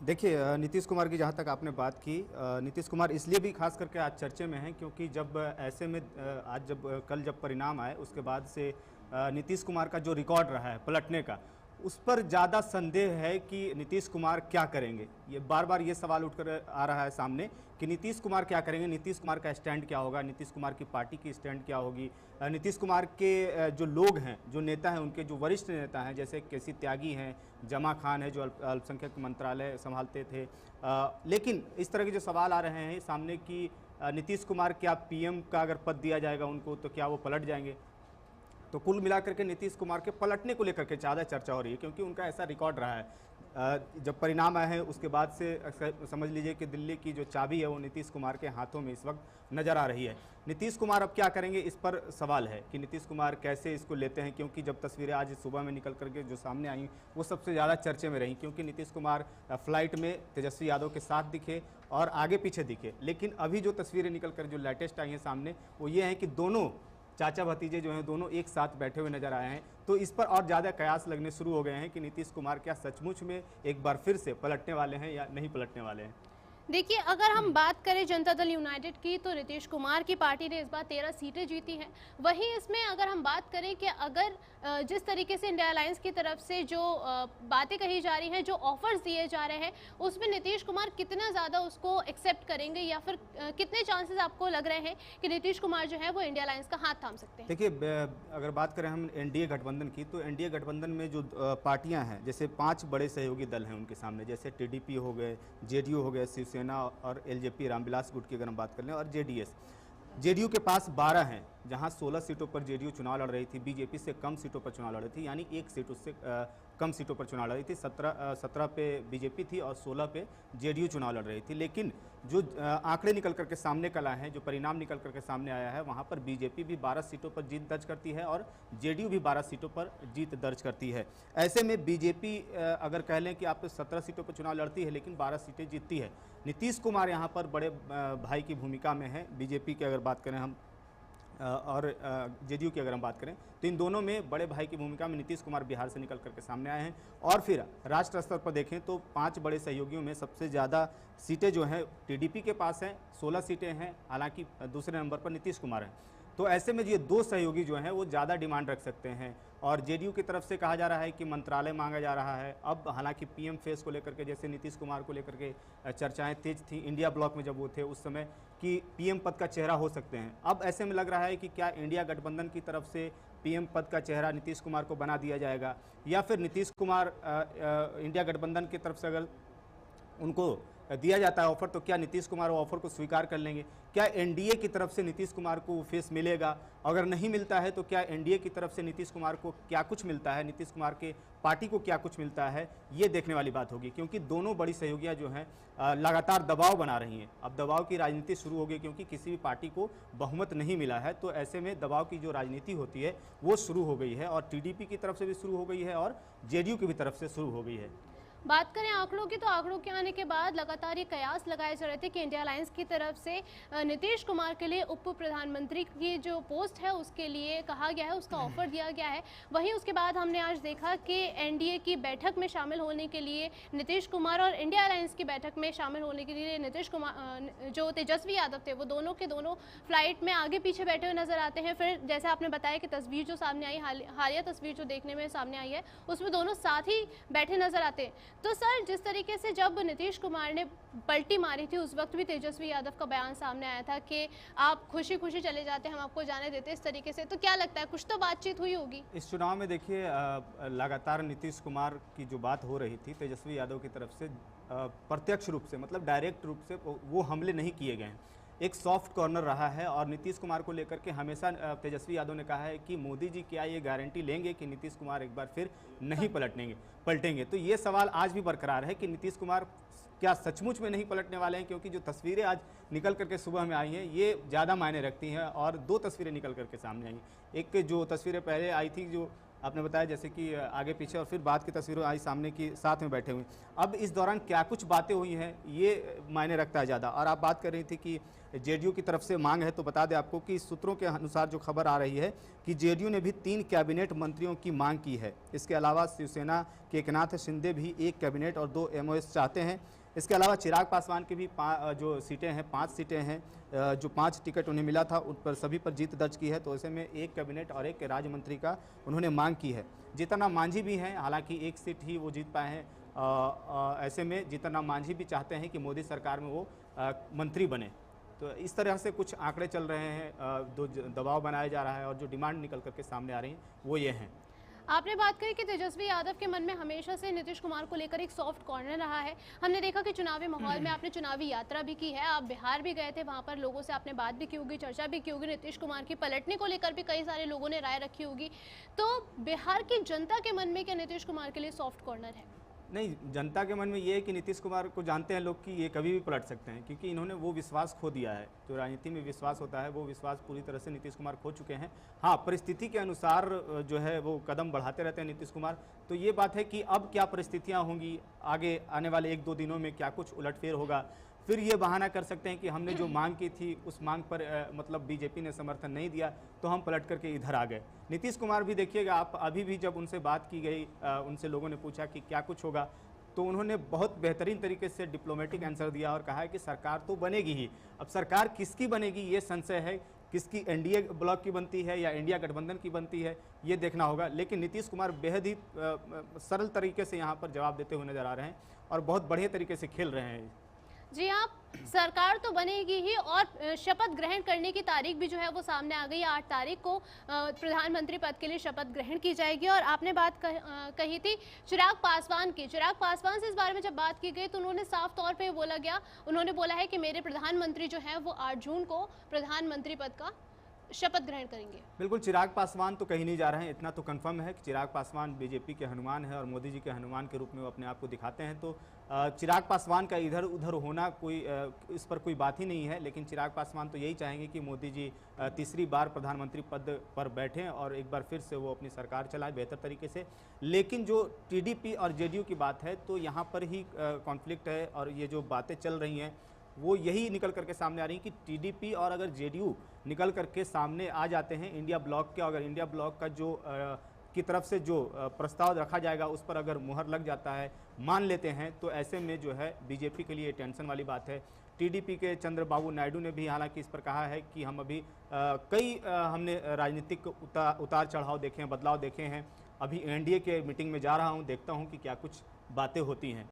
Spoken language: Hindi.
देखिए नीतीश कुमार की जहाँ तक आपने बात की, नीतीश कुमार इसलिए भी खास करके आज चर्चे में हैं क्योंकि जब ऐसे में आज कल जब परिणाम आए उसके बाद से नीतीश कुमार का जो रिकॉर्ड रहा है पलटने का, उस पर ज़्यादा संदेह है कि नीतीश कुमार क्या करेंगे। ये बार बार ये सवाल उठकर आ रहा है सामने कि नीतीश कुमार क्या करेंगे, नीतीश कुमार का स्टैंड क्या होगा, नीतीश कुमार की पार्टी की स्टैंड क्या होगी। नीतीश कुमार के जो लोग हैं, जो नेता हैं, उनके जो वरिष्ठ नेता हैं जैसे केसी त्यागी हैं, जमा खान है जो अल्पसंख्यक मंत्रालय संभालते थे, लेकिन इस तरह के जो सवाल आ रहे हैं सामने कि नीतीश कुमार क्या पीएम का अगर पद दिया जाएगा उनको तो क्या वो पलट जाएंगे। तो कुल मिलाकर के नीतीश कुमार के पलटने को लेकर के ज़्यादा चर्चा हो रही है क्योंकि उनका ऐसा रिकॉर्ड रहा है। जब परिणाम आए हैं उसके बाद से समझ लीजिए कि दिल्ली की जो चाबी है वो नीतीश कुमार के हाथों में इस वक्त नज़र आ रही है। नीतीश कुमार अब क्या करेंगे इस पर सवाल है कि नीतीश कुमार कैसे इसको लेते हैं, क्योंकि जब तस्वीरें आज सुबह में निकल करके जो सामने आई वो सबसे ज़्यादा चर्चे में रही क्योंकि नीतीश कुमार फ्लाइट में तेजस्वी यादव के साथ दिखे और आगे पीछे दिखे। लेकिन अभी जो तस्वीरें निकल कर जो लेटेस्ट आई हैं सामने वो ये हैं कि दोनों चाचा भतीजे जो हैं दोनों एक साथ बैठे हुए नजर आए हैं। तो इस पर और ज़्यादा कयास लगने शुरू हो गए हैं कि नीतीश कुमार क्या सचमुच में एक बार फिर से पलटने वाले हैं या नहीं पलटने वाले हैं। देखिए, अगर हम बात करें जनता दल यूनाइटेड की तो नीतीश कुमार की पार्टी ने इस बार 13 सीटें जीती हैं। वहीं इसमें अगर हम बात करें कि अगर जिस तरीके से इंडिया अलायंस की तरफ से जो बातें कही जा रही हैं, जो ऑफर्स दिए जा रहे हैं, उसमें नीतीश कुमार कितना ज़्यादा उसको एक्सेप्ट करेंगे या फिर कितने चांसेस आपको लग रहे हैं कि नीतीश कुमार जो है वो इंडिया अलायंस का हाथ थाम सकते हैं। देखिए अगर बात करें हम एनडीए गठबंधन की तो एनडीए गठबंधन में जो पार्टियां हैं, जैसे 5 बड़े सहयोगी दल हैं उनके सामने, जैसे टीडीपी हो गए, जेडीयू हो गए, शिवसेना और एलजेपी रामविलास गुट की अगर हम बात कर लें, और जेडीएस। जेडीयू के पास 12 हैं, जहां 16 सीटों पर जेडीयू चुनाव लड़ रही थी, बीजेपी से कम सीटों पर चुनाव लड़ रही थी, यानी एक सीट उससे कम सीटों पर चुनाव लड़ रही थी। 17 पे बीजेपी थी और 16 पे जेडीयू चुनाव लड़ रही थी। लेकिन जो आंकड़े निकल करके सामने कल आए हैं, जो परिणाम निकल करके सामने आया है, वहां पर बीजेपी भी 12 सीटों पर जीत दर्ज करती है और जेडीयू भी 12 सीटों पर जीत दर्ज करती है। ऐसे में बीजेपी अगर कह लें कि आप 17 सीटों पर चुनाव लड़ती है लेकिन 12 सीटें जीतती है। नीतीश कुमार यहाँ पर बड़े भाई की भूमिका में है। बीजेपी की अगर बात करें हम और जेडीयू की अगर हम बात करें तो इन दोनों में बड़े भाई की भूमिका में नीतीश कुमार बिहार से निकल करके सामने आए हैं। और फिर राष्ट्र स्तर पर देखें तो 5 बड़े सहयोगियों में सबसे ज़्यादा सीटें जो हैं टीडीपी के पास हैं, 16 सीटें हैं, हालांकि दूसरे नंबर पर नीतीश कुमार हैं। तो ऐसे में ये 2 सहयोगी जो हैं वो ज़्यादा डिमांड रख सकते हैं। और जेडीयू की तरफ से कहा जा रहा है कि मंत्रालय मांगा जा रहा है। अब हालांकि पीएम फेस को लेकर के, जैसे नीतीश कुमार को लेकर के चर्चाएं तेज थी इंडिया ब्लॉक में जब वो थे उस समय, कि पीएम पद का चेहरा हो सकते हैं। अब ऐसे में लग रहा है कि क्या इंडिया गठबंधन की तरफ से पीएम पद का चेहरा नीतीश कुमार को बना दिया जाएगा, या फिर नीतीश कुमार इंडिया गठबंधन की तरफ से अगर उनको दिया जाता है ऑफर तो क्या नीतीश कुमार वो ऑफर को स्वीकार कर लेंगे। क्या एनडीए की तरफ से नीतीश कुमार को फेस मिलेगा, अगर नहीं मिलता है तो क्या एनडीए की तरफ से नीतीश कुमार को क्या कुछ मिलता है, नीतीश कुमार के पार्टी को क्या कुछ मिलता है, ये देखने वाली बात होगी। क्योंकि दोनों बड़ी सहयोगियां जो हैं लगातार दबाव बना रही हैं। अब दबाव की राजनीति शुरू हो गई क्योंकि किसी भी पार्टी को बहुमत नहीं मिला है, तो ऐसे में दबाव की जो राजनीति होती है वो शुरू हो गई है। और टीडीपी की तरफ से भी शुरू हो गई है और जेडीयू की भी तरफ से शुरू हो गई है। बात करें आंकड़ों की तो आंकड़ों के आने के बाद लगातार ये कयास लगाए जा रहे थे कि इंडिया अलायंस की तरफ से नीतीश कुमार के लिए उप प्रधानमंत्री की जो पोस्ट है उसके लिए कहा गया है, उसका ऑफर दिया गया है। वहीं उसके बाद हमने आज देखा कि एनडीए की बैठक में शामिल होने के लिए नीतीश कुमार और इंडिया अलायंस की बैठक में शामिल होने के लिए नीतीश कुमार जो तेजस्वी यादव थे वो दोनों के दोनों फ्लाइट में आगे पीछे बैठे हुए नजर आते हैं। फिर जैसे आपने बताया कि तस्वीर जो सामने आई, हालिया तस्वीर जो देखने में सामने आई है, उसमें दोनों साथ ही बैठे नजर आते हैं। तो सर, जिस तरीके से जब नीतीश कुमार ने पलटी मारी थी उस वक्त भी तेजस्वी यादव का बयान सामने आया था कि आप खुशी खुशी चले जाते, हम आपको जाने देते, इस तरीके से। तो क्या लगता है कुछ तो बातचीत हुई होगी इस चुनाव में? देखिए लगातार नीतीश कुमार की जो बात हो रही थी तेजस्वी यादव की तरफ से प्रत्यक्ष रूप से, मतलब डायरेक्ट रूप से वो हमले नहीं किए गए हैं। एक सॉफ्ट कॉर्नर रहा है और नीतीश कुमार को लेकर के हमेशा तेजस्वी यादव ने कहा है कि मोदी जी क्या ये गारंटी लेंगे कि नीतीश कुमार एक बार फिर नहीं पलटेंगे। तो ये सवाल आज भी बरकरार है कि नीतीश कुमार क्या सचमुच में नहीं पलटने वाले हैं, क्योंकि जो तस्वीरें आज निकल करके सुबह में आई हैं ये ज़्यादा मायने रखती हैं। और 2 तस्वीरें निकल करके सामने आई। एक जो तस्वीरें पहले आई थी जो आपने बताया जैसे कि आगे पीछे और फिर बाद की तस्वीरों आई सामने की साथ में बैठे हुए। अब इस दौरान क्या कुछ बातें हुई हैं ये मायने रखता है ज़्यादा। और आप बात कर रही थी कि जेडीयू की तरफ से मांग है, तो बता दें आपको कि सूत्रों के अनुसार जो खबर आ रही है कि जेडीयू ने भी 3 कैबिनेट मंत्रियों की मांग की है। इसके अलावा शिवसेना के एकनाथ शिंदे भी 1 कैबिनेट और 2 एमओएस चाहते हैं। इसके अलावा चिराग पासवान की भी जो सीटें हैं 5 सीटें हैं, जो 5 टिकट उन्हें मिला था उन पर सभी पर जीत दर्ज की है। तो ऐसे में 1 कैबिनेट और 1 राज्य मंत्री का उन्होंने मांग की है। जीतन राम मांझी भी हैं, हालांकि 1 सीट ही वो जीत पाए हैं। ऐसे में जीतन राम मांझी भी चाहते हैं कि मोदी सरकार में वो मंत्री बने। तो इस तरह से कुछ आंकड़े चल रहे हैं, दबाव बनाया जा रहा है और जो डिमांड निकल करके सामने आ रही हैं वो ये हैं। आपने बात कही कि तेजस्वी यादव के मन में हमेशा से नीतीश कुमार को लेकर एक सॉफ्ट कॉर्नर रहा है। हमने देखा कि चुनावी माहौल में आपने चुनावी यात्रा भी की है, आप बिहार भी गए थे, वहां पर लोगों से आपने बात भी की होगी, चर्चा भी की होगी, नीतीश कुमार की पलटने को लेकर भी कई सारे लोगों ने राय रखी होगी। तो बिहार की जनता के मन में क्या नीतीश कुमार के लिए सॉफ्ट कॉर्नर है? नहीं, जनता के मन में ये है कि नीतीश कुमार को जानते हैं लोग कि ये कभी भी पलट सकते हैं, क्योंकि इन्होंने वो विश्वास खो दिया है। जो राजनीति में विश्वास होता है वो विश्वास पूरी तरह से नीतीश कुमार खो चुके हैं। हाँ, परिस्थिति के अनुसार जो है वो कदम बढ़ाते रहते हैं नीतीश कुमार। तो ये बात है कि अब क्या परिस्थितियाँ होंगी, आगे आने वाले 1-2 दिनों में क्या कुछ उलटफेर होगा, फिर ये बहाना कर सकते हैं कि हमने जो मांग की थी उस मांग पर मतलब बीजेपी ने समर्थन नहीं दिया तो हम पलट करके इधर आ गए। नीतीश कुमार भी देखिएगा आप, अभी भी जब उनसे बात की गई, उनसे लोगों ने पूछा कि क्या कुछ होगा, तो उन्होंने बहुत बेहतरीन तरीके से डिप्लोमेटिक आंसर दिया और कहा है कि सरकार तो बनेगी ही। अब सरकार किसकी बनेगी ये संशय है, किसकी एनडीए ब्लॉक की बनती है या इंडिया गठबंधन की बनती है ये देखना होगा। लेकिन नीतीश कुमार बेहद ही सरल तरीके से यहाँ पर जवाब देते हुए नजर आ रहे हैं और बहुत बढ़िया तरीके से खेल रहे हैं। जी हाँ, सरकार तो बनेगी ही और शपथ ग्रहण करने की तारीख भी जो है वो सामने आ गई। 8 तारीख को प्रधानमंत्री पद के लिए शपथ ग्रहण की जाएगी। और आपने बात कही थी चिराग पासवान की। चिराग पासवान से इस बारे में जब बात की गई तो उन्होंने साफ तौर पे बोला गया, उन्होंने बोला है कि मेरे प्रधानमंत्री जो है वो 8 जून को प्रधानमंत्री पद का शपथ ग्रहण करेंगे। बिल्कुल, चिराग पासवान तो कहीं नहीं जा रहे हैं, इतना तो कंफर्म है कि चिराग पासवान बीजेपी के हनुमान है और मोदी जी के हनुमान के रूप में वो अपने आप को दिखाते हैं। तो चिराग पासवान का इधर उधर होना कोई इस पर कोई बात ही नहीं है। लेकिन चिराग पासवान तो यही चाहेंगे कि मोदी जी तीसरी बार प्रधानमंत्री पद पर बैठें और एक बार फिर से वो अपनी सरकार चलाएं बेहतर तरीके से। लेकिन जो टीडीपी और जेडीयू की बात है तो यहाँ पर ही कॉन्फ्लिक्ट है और ये जो बातें चल रही हैं वो यही निकल करके सामने आ रही है कि टीडीपी और अगर जेडीयू निकल करके सामने आ जाते हैं इंडिया ब्लॉक के, अगर इंडिया ब्लॉक का जो की तरफ से जो प्रस्ताव रखा जाएगा उस पर अगर मुहर लग जाता है, मान लेते हैं, तो ऐसे में जो है बीजेपी के लिए टेंशन वाली बात है। टीडीपी के चंद्रबाबू नायडू ने भी हालांकि इस पर कहा है कि हम अभी हमने राजनीतिक उतार चढ़ाव देखे हैं, बदलाव देखे हैं। अभी एनडीए के मीटिंग में जा रहा हूं, देखता हूं कि क्या कुछ बातें होती हैं।